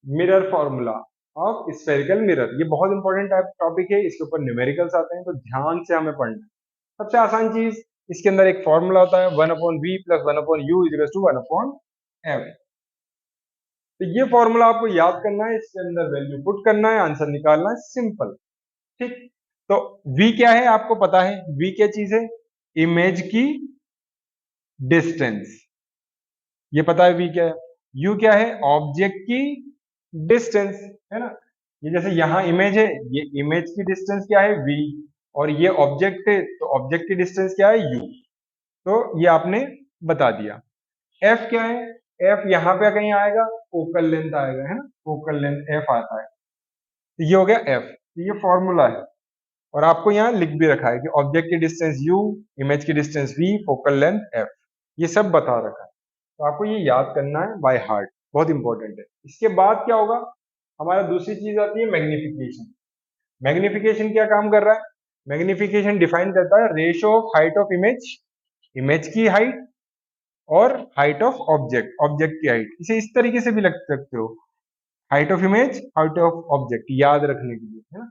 Mirror formula of spherical mirror, ये बहुत important topic है, इसके ऊपर न्यूमेरिकल्स आते हैं, तो ध्यान से हमें पढ़ना है। सबसे आसान चीज, इसके अंदर एक फॉर्मूला होता है 1/v plus 1/u is to 1/f। तो ये फॉर्मूला आपको याद करना है, इसके अंदर वैल्यू पुट करना है, आंसर निकालना है, सिंपल। ठीक, तो v क्या है आपको पता है, v क्या चीज है, इमेज की डिस्टेंस, ये पता है v क्या है। u क्या है, ऑब्जेक्ट की डिस्टेंस, है ना। ये जैसे यहाँ इमेज है, ये इमेज की डिस्टेंस क्या है v, और ये ऑब्जेक्ट है, तो ऑब्जेक्ट की डिस्टेंस क्या है u। तो ये आपने बता दिया। f क्या है, f यहाँ पे कहीं आएगा, फोकल लेंथ आएगा, है ना, फोकल लेंथ f आता है, तो ये हो गया f। तो ये फॉर्मूला है, और आपको यहाँ लिख भी रखा है कि ऑब्जेक्ट की डिस्टेंस u, इमेज की distance v, focal length f, ये सब बता रखा है। तो आपको ये याद करना है बाय हार्ट, बहुत इंपॉर्टेंट है। इसके बाद क्या होगा, हमारा दूसरी चीज आती है मैग्निफिकेशन। मैग्निफिकेशन क्या काम कर रहा है, मैग्निफिकेशन डिफाइन करता है ratio of height of image, image की हाइट, और हाइट ऑफ ऑब्जेक्ट, ऑब्जेक्ट की हाइट। इसे इस तरीके से भी लिख सकते हो, height of image, height of object, याद रखने के लिए, है ना।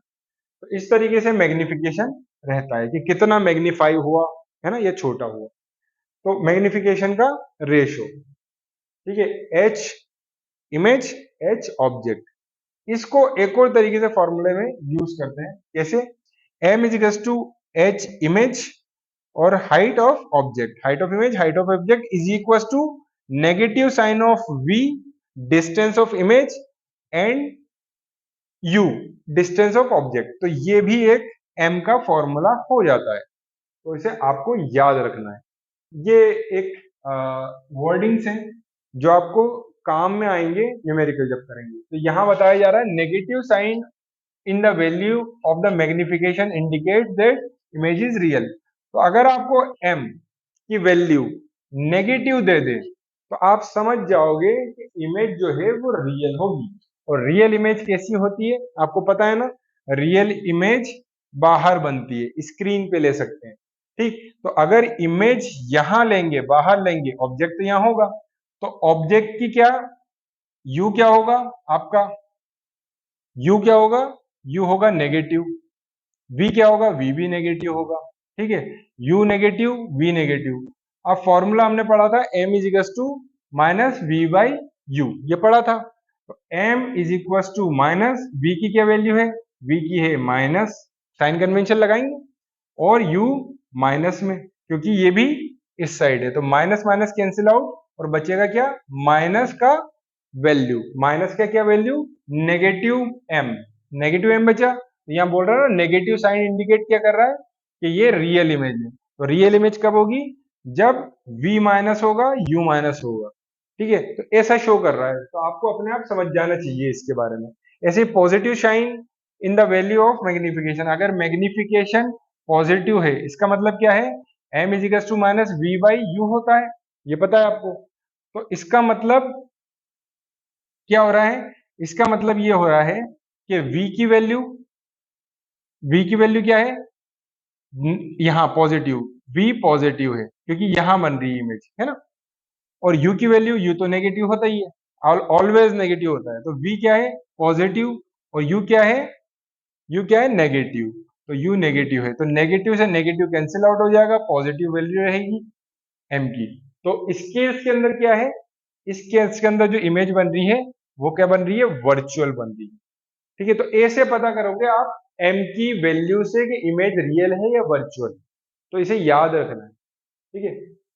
तो इस तरीके से मैग्निफिकेशन रहता है कि कितना मैग्नीफाई हुआ, है ना, ये छोटा हुआ। तो मैग्निफिकेशन का रेशो, ठीक है, एच इमेज, एच ऑब्जेक्ट। इसको एक और तरीके से फॉर्मूले में यूज करते हैं, कैसे, m is equals to h image और height of object, height of image, height of object is equal to negative sign of v, distance of image, and u, distance of object. तो ये भी एक m का formula हो जाता है, तो इसे आपको याद रखना है। ये एक वर्डिंग्स हैं जो आपको काम में आएंगे न्यूमेरिकल जब करेंगे। तो यहां बताया जा रहा है negative sign in the value of the magnification indicate that image is real. तो अगर आपको m की वैल्यू नेगेटिव दे दे, तो आप समझ जाओगे कि इमेज जो है वो रियल होगी। और रियल इमेज कैसी होती है आपको पता है ना, रियल इमेज बाहर बनती है, स्क्रीन पे ले सकते हैं। ठीक, तो अगर इमेज यहां लेंगे, बाहर लेंगे, ऑब्जेक्ट तो यहां होगा, तो ऑब्जेक्ट की क्या, यू क्या होगा आपका, यू क्या होगा, यू होगा नेगेटिव, वी क्या होगा, वी भी नेगेटिव होगा। ठीक है, यू नेगेटिव, वी नेगेटिव। अब फॉर्मूला हमने पढ़ा था m is equal to minus v by u, ये पढ़ा था। तो m is equal to minus v की क्या वैल्यू है, वी की है माइनस, साइन कन्वेंशन लगाएंगे, और u माइनस में, क्योंकि ये भी इस साइड है, तो माइनस माइनस कैंसिल आउट, और बचेगा क्या, माइनस का वैल्यू, माइनस का क्या value, negative m, negative m बचा। तो यहाँ बोल रहा है ना, नेगेटिव साइन इंडिकेट क्या कर रहा है कि ये रियल इमेज है। तो रियल इमेज कब होगी, जब v माइनस होगा, u माइनस होगा। ठीक है, तो ऐसा शो कर रहा है, तो आपको अपने आप समझ जाना चाहिए इसके बारे में। ऐसे positive sign in the value of magnification, अगर मैग्निफिकेशन पॉजिटिव है, इसका मतलब क्या है, m is equal to minus v by u होता है, ये पता है आपको। तो इसका मतलब क्या हो रहा है, इसका मतलब ये हो रहा है कि v की वैल्यू क्या है, यहाँ पॉजिटिव, v पॉजिटिव है क्योंकि यहां बन रही है इमेज, है ना। और u की वैल्यू, u तो नेगेटिव होता ही है, ऑलवेज नेगेटिव होता है, तो v क्या है, पॉजिटिव, और u क्या है, u क्या है, नेगेटिव। तो u नेगेटिव है, तो नेगेटिव से नेगेटिव कैंसिल आउट हो जाएगा, पॉजिटिव वैल्यू रहेगी m की। तो इस केस के अंदर क्या है, इस केस के अंदर जो इमेज बन रही है वो क्या बन रही है, वर्चुअल बन रही है। ठीक है, तो ए से पता करोगे आप m की वैल्यू से कि इमेज रियल है या वर्चुअल, तो इसे याद रखना है। ठीक है,